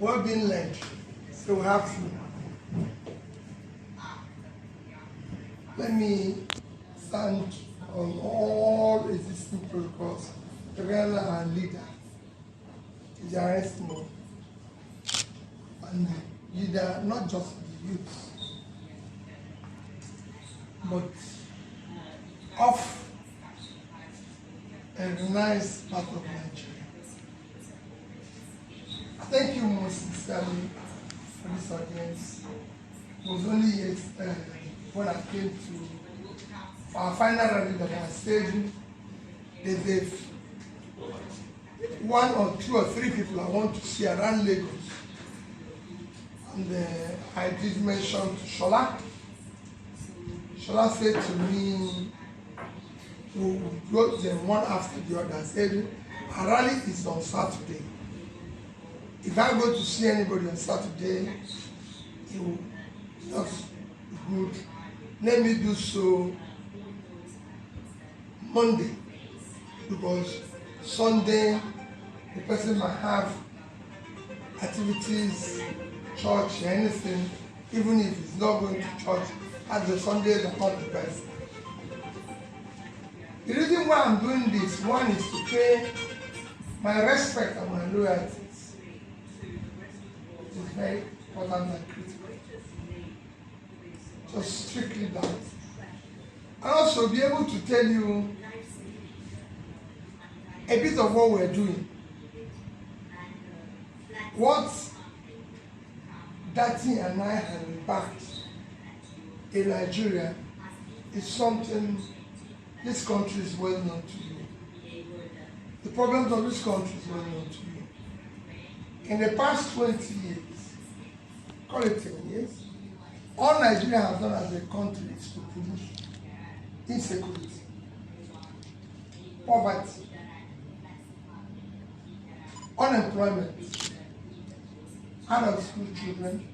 We're being led, so we have to. Let me stand on all existing protocols to run our leader, the arrest mode, and leader, not just the youth, but of a nice part of Nigeria. Thank you most sincerely for this audience. It was only yesterday when I came to our final rally that I stayed. There's one or two or three people I want to see around Lagos. And I did mention to Shola. Shola said to me, who wrote them one after the other, said, our rally is on Saturday. If I go to see anybody on Saturday, it will not be good. Let me do so Monday, because Sunday the person might have activities, church, anything, even if he's not going to church, as the Sundays are not the best. The reason why I'm doing this, one is to pay my respect and my loyalty. It's very important and critical. Just strictly that. And also be able to tell you a bit of what we're doing. What Dati and I have embarked in Nigeria is something this country is well known to you. The problems of this country is well known to you. In the past 20 years, call it 10 years, all Nigeria has done as a country is to produce insecurity, poverty, unemployment, out-of-school children,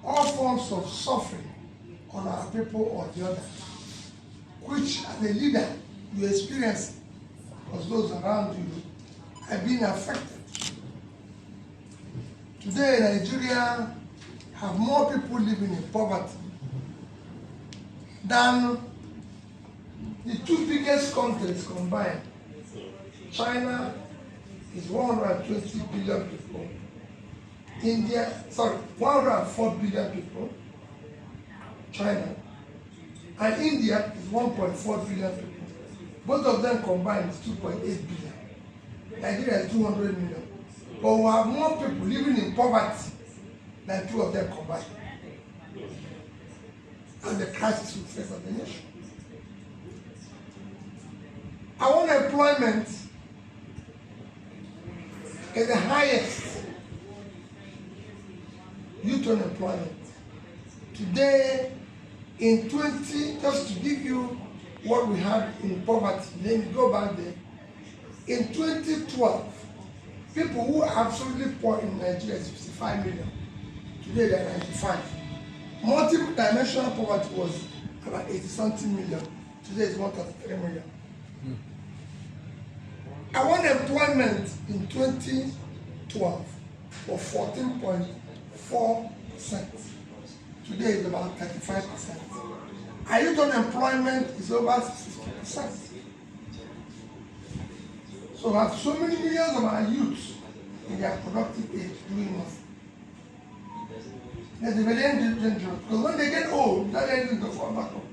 all forms of suffering on our people or the other, which as a leader you experience, because those around you have been affected. Today, Nigeria have more people living in poverty than the two biggest countries combined. China is 120 billion people. India, 104 billion people. China. And India is 1.4 billion people. Both of them combined is 2.8 billion. Nigeria is 200 million. But we have more people living in poverty than two of them combined. And the crisis we face as a nation. Our unemployment is the highest youth unemployment. Today, in 20, just to give you what we had in poverty, let me go back there. In 2012, people who are absolutely poor in Nigeria is 55 million. Today they are 95. Multi-dimensional poverty was about 80-something million. Today it's 133 million. Our unemployment in 2012 was 14.4%. Today it's about 35%. Our youth unemployment is over 60%. So we have so many millions of our youths in their productive age doing nothing. There's a very dangerous, because when they get old, that engine to fall back up.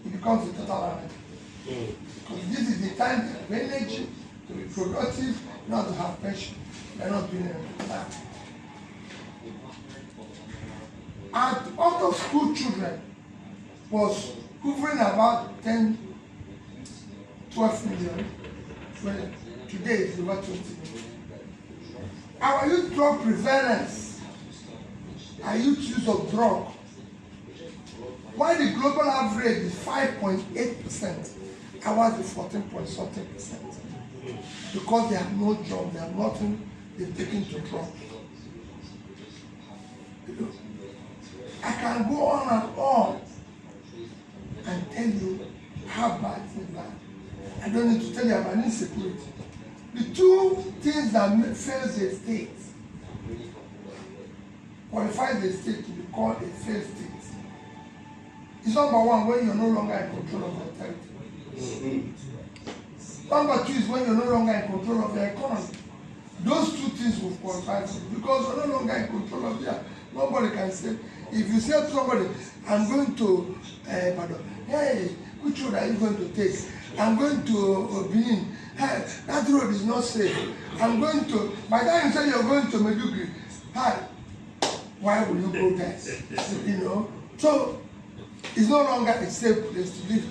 It becomes a total anarchy. Because this is the time to have energy, to be productive, not to have pension. They're not doing anything. And out of school children was hovering about 10, 12 million. Well, today it's over 20 million. Our youth drug prevalence, our youth use of drug, while the global average is 5.8%, ours is 14.something%. Because they have no job, they have nothing, they've taken to drugs. I can go on and tell you how bad it is bad. I don't need to tell you about insecurity. The two things that fails a state, qualifies the state to be called a failed state. It's number one, when you're no longer in control of the territory. Number two is when you're no longer in control of the economy. Those two things will qualify for you because you're no longer in control of the. Nobody can say, if you say to somebody, I'm going to, hey, which road are you going to take? I'm going to Benin. Hey, that road is not safe. I'm going to, by the time you say you're going to Medugri, hi, why will you go there? You know? So, it's no longer a safe place to live.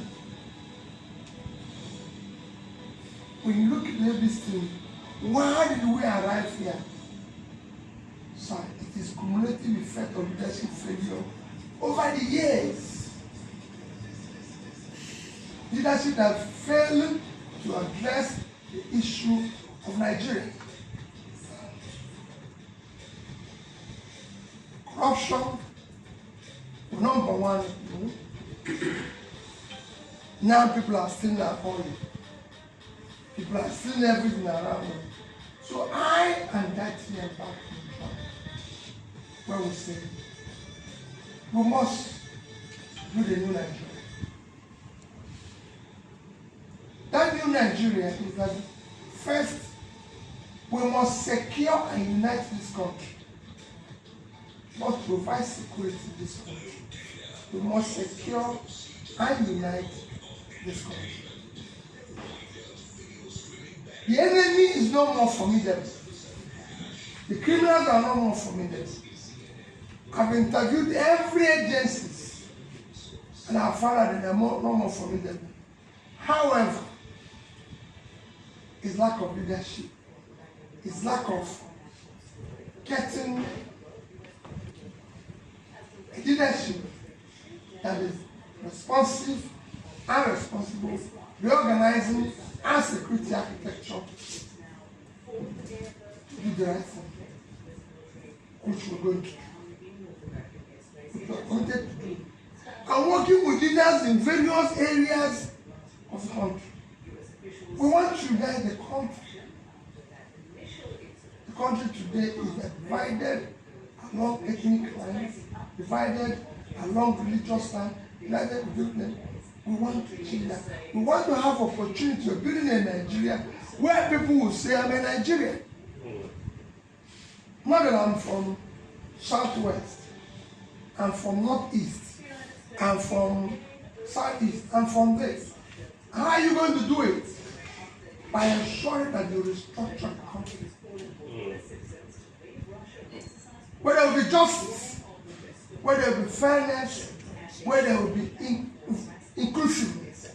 When you look at this thing, why did we arrive here? So it is cumulative effect of leadership failure over the years. Leadership that failed to address the issue of Nigeria. Corruption, number one. Now people are stealing our oil. People are stealing everything around them. So I am that here back where we say we must build a new Nigeria. That new Nigeria is that first we must secure and unite this country. But provide security in this country. We must secure and unite this country. The enemy is no more formidable. The criminals are no more formidable. I've interviewed every agencies and I've found that they are no more formidable. However, it's lack of leadership. It's lack of getting a leadership that is responsive and responsible, reorganizing and security architecture to do the right thing, which we're going to do. Which we're committed to do. And working with leaders in various areas of the country. We want to unite the country. The country today is divided along ethnic lines, divided along religious lines, divided with. We want to change that. We want to have opportunity of building a Nigeria where people will say, I'm a Nigerian. Not that I'm from Southwest, I'm from Northeast, I'm from Southeast, I'm from this. How are you going to do it? By ensuring that you restructure the country. Where there will be justice, where there will be fairness, where there will be inclusiveness.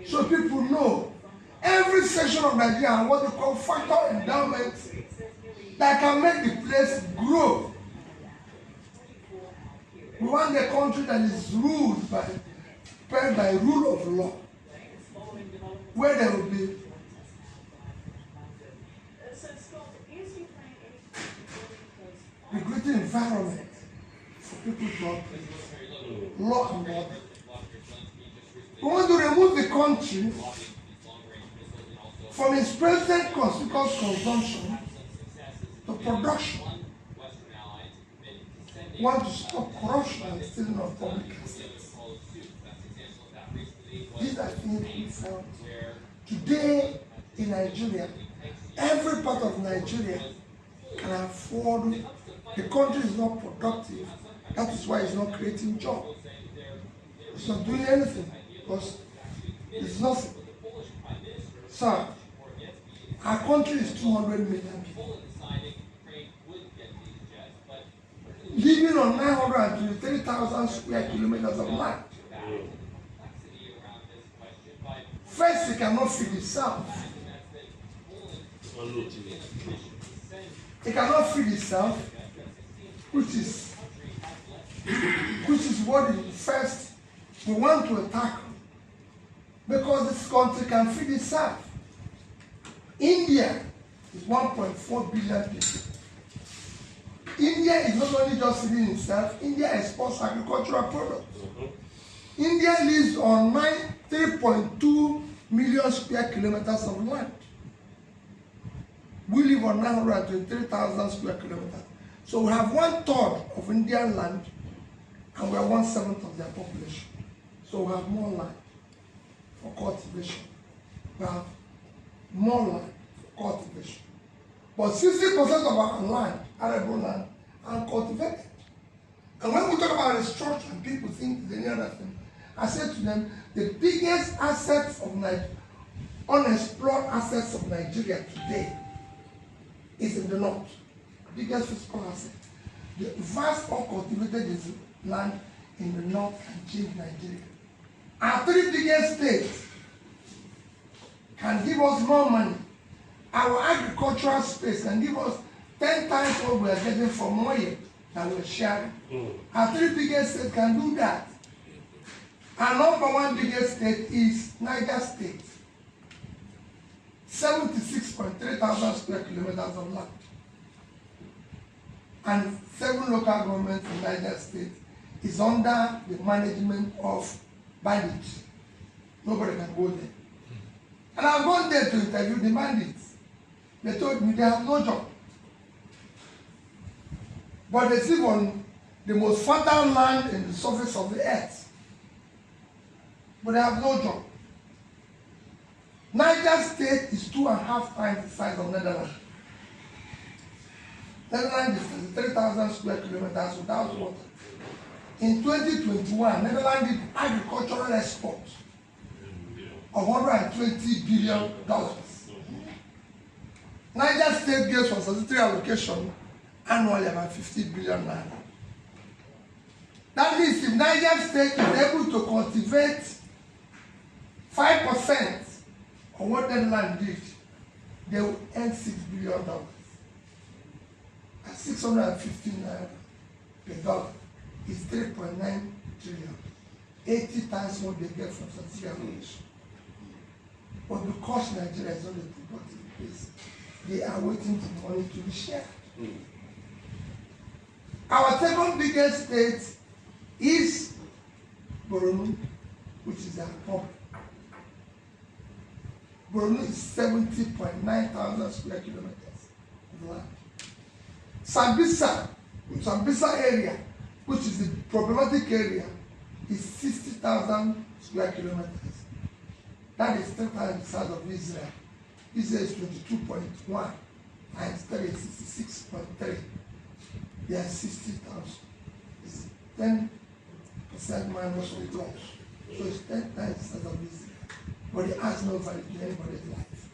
So people know every section of Nigeria and what they call factor endowments that can make the place grow. We want a country that is ruled by rule of law, where there will be a great environment for people to operate, law and order. We want to remove the country from its present conspicuous consumption to production. We want to stop corruption and stealing of public assets. These are things we found. Today in Nigeria, every part of Nigeria can afford. The country is not productive. That is why it's not creating jobs. It's not doing anything because it's nothing. So, our country is 200 million people. Living on 923,000 square kilometers of land. First, it cannot feed itself. It cannot feed itself, which is what first we want to attack, because this country can feed itself. India is 1.4 billion people. India is not only just feeding itself, India exports agricultural products. India lives on 3.2 million square kilometers of land. We live on 923,000 square kilometers. So we have 1/3 of Indian land, and we are 1/7 of their population. So we have more land for cultivation. We have more land for cultivation. But 60% of our land, arable land, are cultivated. And when we talk about restructuring, people think it's any other thing. I said to them, the biggest assets of Nigeria, unexplored assets of Nigeria today, is in the north. Biggest physical asset. The vast uncultivated land in the north can change Nigeria. Our 3 biggest states can give us more money. Our agricultural space can give us 10 times what we are getting from oil that we're sharing. Our 3 biggest states can do that. Our #1 biggest state is Niger State. 76.3 thousand square kilometers of land. And 7 local governments in Niger State is under the management of bandits. Nobody can go there. And I've gone there to interview the bandits. They told me they have no job. But they live on the most fertile land in the surface of the earth. But they have no job. Niger State is 2.5 times the size of Netherlands. Netherlands is 3,000 square kilometers without water. In 2021, Netherlands did agricultural exports of $120 billion. Niger State gets for statutory allocation annually about 50 billion naira. That means if Niger State is able to cultivate 5% of what Netherlands did, they will earn $6 billion. At 650 naira per dollar is 3.9 trillion. 80 times what they get from statutory allocation. But because Nigeria is not a productive place, they are waiting for money to be shared. Our second biggest state is Borno, which is our hub. Borno is 70.9 thousand square kilometers of land. Sambisa area, which is the problematic area, is 60,000 square kilometers. That is 10 times the size of Israel. Israel is 22.1 times 3 is 66.3. They are 60,000. It's 10% minus what it was. So it's 10 times the size of Israel. But it has no value to anybody's life.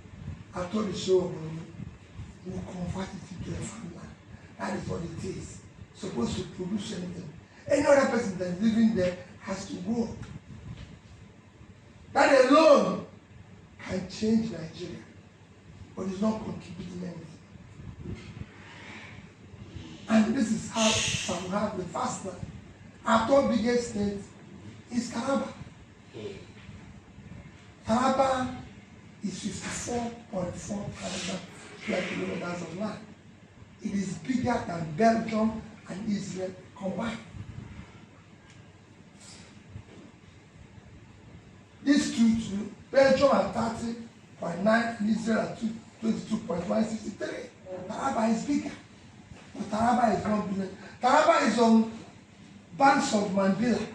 I told the show of we will convert it into a farmland. That is what it is. Supposed to produce anything. Any other person that is living there has to go. That alone can change Nigeria, but it's not contributing anything. And this is how some have the first one. Our third biggest state is Taraba. Taraba is 54.4 thousand square kilometers of land. It is bigger than Belgium and Israel combined. These two, Belgium at 30.9 and Israel at 22.163. Taraba is bigger. But Taraba is 1 billion. Taraba is on banks of Mandela.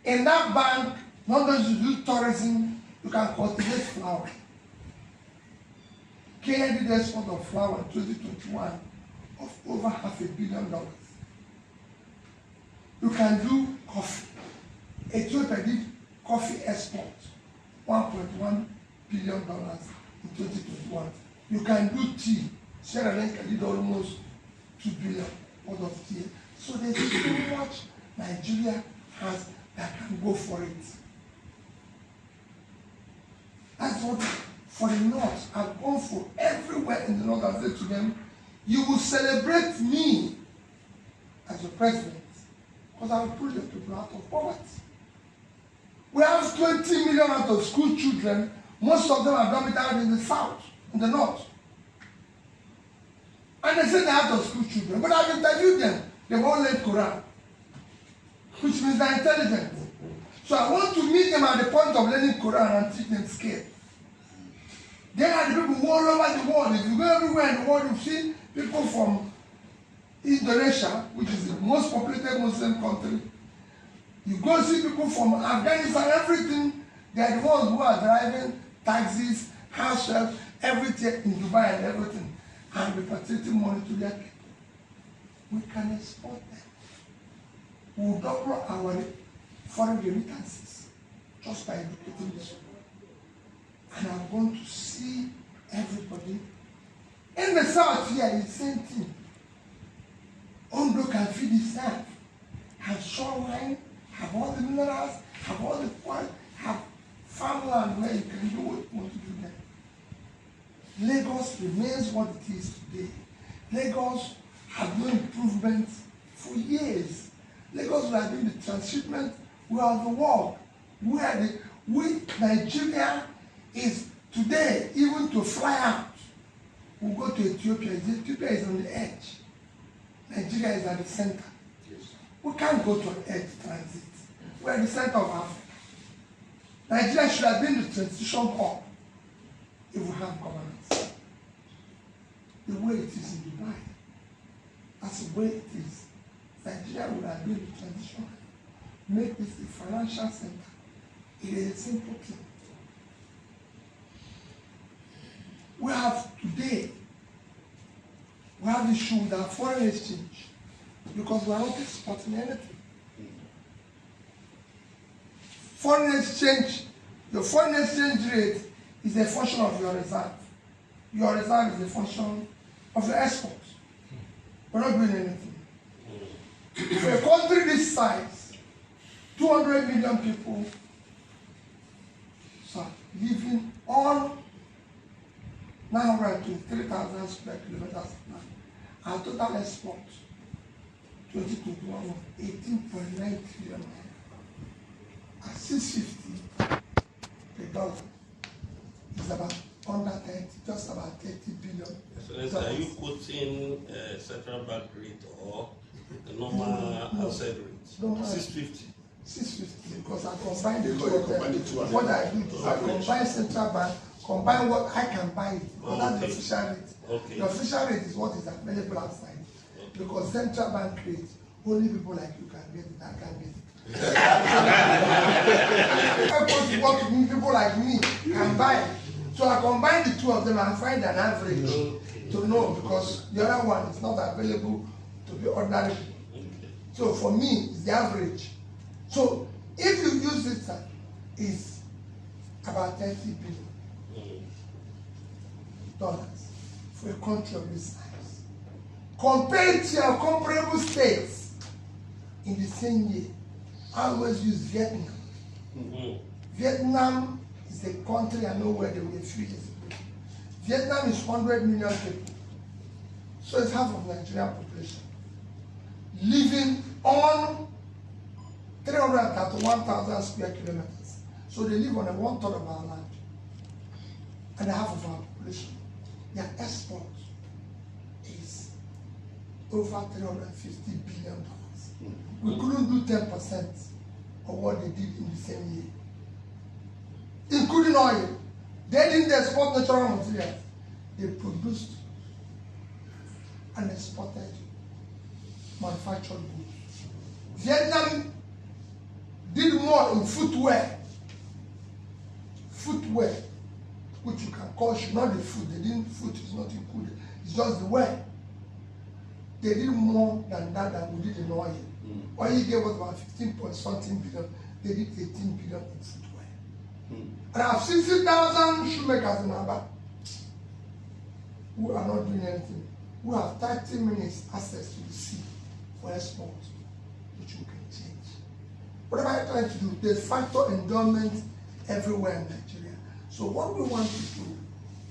In that bank, not only to do tourism, you can cultivate flower. Kenya did export of flower in 2021 of over $500 million. You can do coffee. Ethiopia did coffee export, $1.1 billion in 2021. You can do tea. Sierra Leone did almost $2 billion worth of tea. So there's so much Nigeria has that can go for it. That's what for the North. I've gone for everywhere in the North and said to them, you will celebrate me as your president because I will pull the people out of poverty. We have 20 million out of school children. Most of them are domiciled in the South, in the North. And they say they're out of school children. But I've interviewed them. They've all learned Quran, which means they're intelligent. So I want to meet them at the point of learning Quran and teach them skill. There are the people all over the world. If you go everywhere in the world, you see people from Indonesia, which is the most populated Muslim country. You go see people from Afghanistan, everything. They are the ones who are driving taxis, house help, everything in Dubai and everything, and repatriating money to their people. We can export them. We will double our foreign remittances just by educating this one. And I'm going to see everybody. In the south here, it's the same thing. Ondo can feed itself, have shoreline, have all the minerals, have all the oil, have farmland where you can do what you want to do there. Lagos remains what it is today. Lagos have no improvements for years. Lagos will have been the transshipment of the world, where Nigeria is today, even to fly out. We'll go to Ethiopia. Ethiopia is on the edge. Nigeria is at the center. Yes. We can't go to an edge transit. We're at the center of Africa. Nigeria should have been the transition hub if we have governance. The way it is in Dubai, that's the way it is. Nigeria would have been the transition hub. Make this the financial center. It is a simple thing. We have today, we have issue with our foreign exchange because we are not exporting anything. Foreign exchange, the foreign exchange rate is a function of your reserve. Your reserve is a function of your exports. We're not doing anything. For a country this size, 200 million people living on 923,000 square kilometers of land. Our total export 2021 was 18.9 trillion naira. At 650 per dollar is about under 30, just about 30 billion. Excellency, are you quoting central bank rate or the normal outside rate? No, 650. 650 because I combine the two of them. What I do is I combine central bank, combine what I can buy it, because that's the official rate. Okay. The official rate is what is available outside. Okay. Because central bank rate, only people like you can get it, I can't get it. People like me can buy it. So I combine the two of them and find an average to know, because the other one is not available to be ordinary. So for me, it's the average. So if you use it, it's about 30 billion dollars for a country of this size. Compared to your comparable states in the same year, I always use Vietnam. Vietnam is a country I know where they were a few years ago. Vietnam is 100 million people. So it's half of Nigerian population. Living on 331,000 square kilometers. So they live on a 1/3 of our land and half of our population. Their export is over $350 billion. We couldn't do 10% of what they did in the same year, including oil. They didn't export natural materials. They produced and exported manufactured goods. Vietnam did more in footwear, which you can call not the food. They didn't, food is not included. It's just the wear. They did more than that than we did in oil. Oil gave us about 15-point-something billion. They did 18 billion in footwear. And I have 60,000 shoemakers in Aba who are not doing anything, who have 30 minutes access to the sea for export, which we can change. What am I trying to do? There's factor endowment everywhere in Nigeria. So what we want to do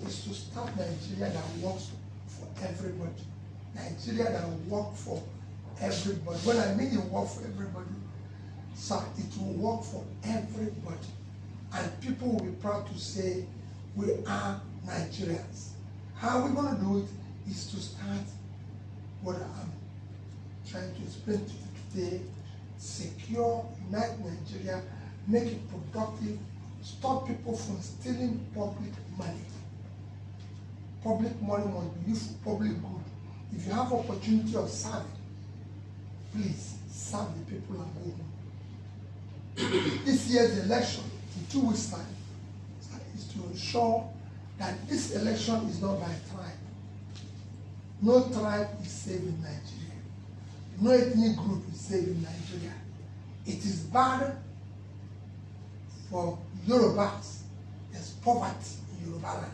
is to start Nigeria that works for everybody. Nigeria that will work for everybody. When I mean it work for everybody, sir, it will work for everybody. And people will be proud to say, we are Nigerians. How we're going to do it is to start what I'm trying to explain to you today. Secure, unite Nigeria, make it productive, stop people from stealing public money. public money must be used for public good. If you have opportunity of serving, please serve the people and go home. This year's election, in 2 weeks' time, is to ensure that this election is not by tribe. No tribe is safe in Nigeria. No ethnic group is safe in Nigeria. It is bad for Yorubas. There's poverty in Yoruba land.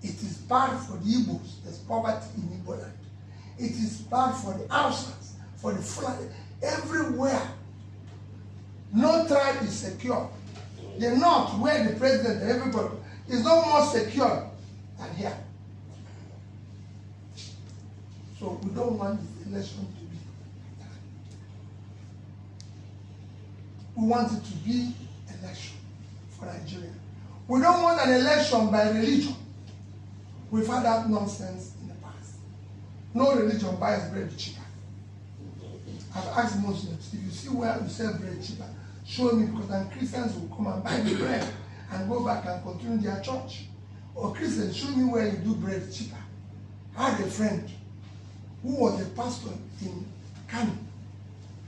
It is bad for the Igbos. There's poverty in Igbo land. It is bad for the Hausas, for the Fulani, everywhere. No tribe is secure. The north, where the president and everybody is no more secure than here. So we don't want this election to be that. We want it to be election for Nigeria. We don't want an election by religion. We've had that nonsense in the past. No religion buys bread cheaper. I've asked Muslims, if you see where you sell bread cheaper, show me, because then Christians will come and buy the bread and go back and continue their church. Or Christians, show me where you do bread cheaper. I had a friend who was a pastor in Gani.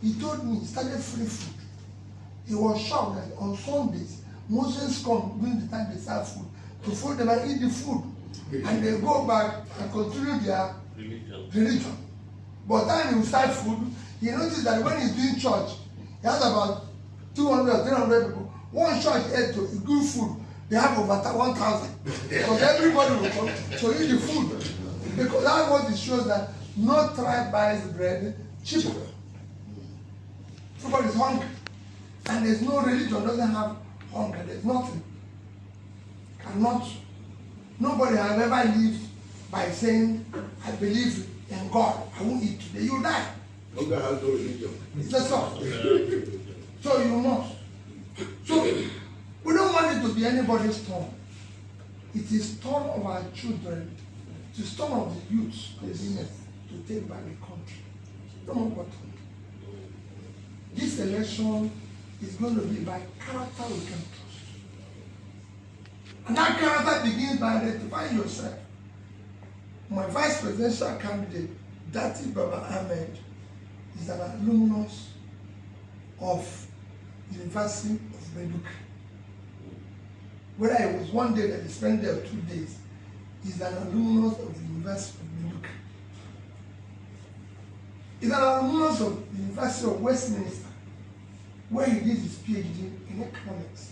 He told me he started free food. He was shocked that on Sundays, Muslims come during the time they serve food to fold them and eat the food. And they go back and continue their religion. But then he start food, he noticed that when he's doing church, he has about 200, 300 people. One church ate to good food, they have over 1,000. Because everybody will come to eat the food. Because that's what it shows, that no tribe buys bread cheaper. Everybody's hungry. And there's no religion doesn't have hunger. There's nothing. Cannot. Nobody has ever lived by saying, I believe in God. I won't eat today. You die. No God has no religion. It's the song. So you must. So we don't want it to be anybody's turn. It is turn of our children. It is turn of the youth, the women, to take back the country. No more what. This election is going to be by character we can trust. And that character begins by identifying yourself. My vice presidential candidate, Dati Baba Ahmed, is an alumnus of University of Maiduguri. Whether it was one day that he spent there or 2 days, he's an alumnus of the University of Maiduguri. He's an alumnus of the University of Westminster, where he did his PhD in economics.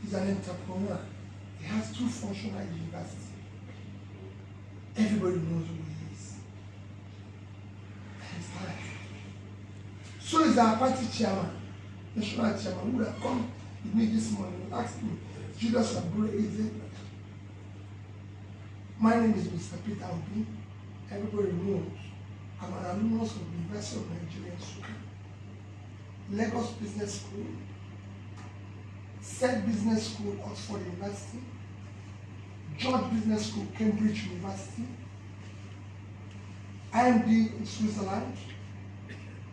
He's an entrepreneur. He has 2 functional universities. Everybody knows who he is. And he's alive. So is our party chairman, national chairman, who would have come with me this morning and asked me, Judas Abure, is it? My name is Mr. Peter Obi. Everybody knows I'm an alumnus of the University of Nigeria, Nsukka, Lagos Business School, Said Business School, Oxford University, George Business School, Cambridge University, IMD in Switzerland,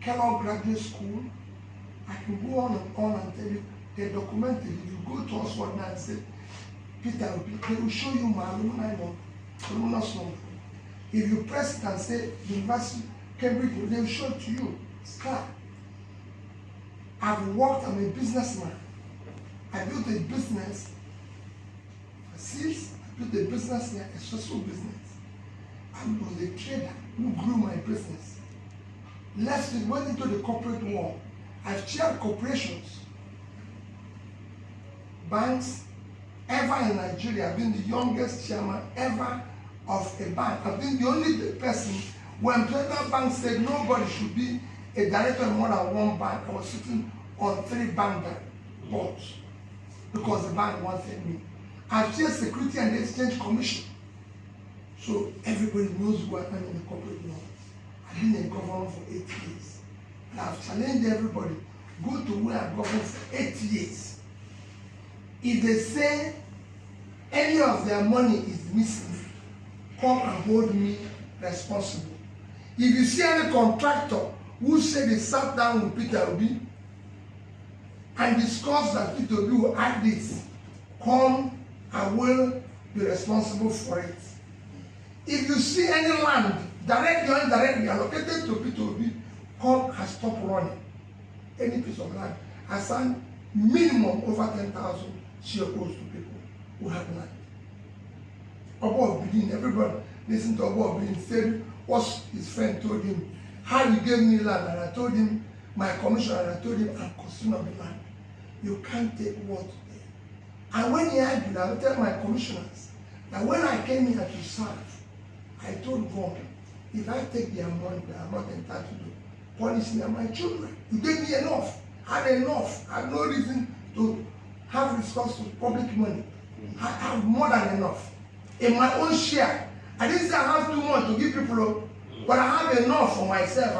Kellogg Graduate School. I can go on and tell you, they're documented. If you go to Oxford now and say, Peter, they will show you my alumni alumnus number. If you press it and say, University, Cambridge, they will show it to you. It's clear. I've worked, I'm a businessman. I built a business overseas. I built a business here, a social business. I was a trader who grew my business. Left it, went into the corporate world. I've chaired corporations, banks, ever in Nigeria. I've been the youngest chairman ever of a bank. I've been the only person when Federal Bank said nobody should be a director in more than one bank. I was sitting on 3 bank boards because the bank wanted me. I've chaired Security and Exchange Commission. So everybody knows who I am in the corporate world. I've been a governor for 8 years. And I've challenged everybody, go to where I've governed for 8 years. If they say any of their money is missing, come and hold me responsible. If you see any contractor who said they sat down with Peter Obi and discussed that Peter Obi will add this, come, I will be responsible for it. If you see any land, directly or indirectly allocated to P2B, come and stop running. Any piece of land, assign minimum over 10,000 share goes to people who have land. Above Bidin, everybody listen to Above Bidin, said what his friend told him, how you gave me land, and I told him, my commissioner, and I told him, I'm concerned of the land. You can't take what there. And when he argued, I will tell my commissioners that when I came here to serve, I told God, if I take their money that I'm not entitled to, punish me and my children. You gave me enough. I had enough. I have no reason to have recourse to public money. I have more than enough. In my own share, I didn't say I have too much to give people, but I have enough for myself.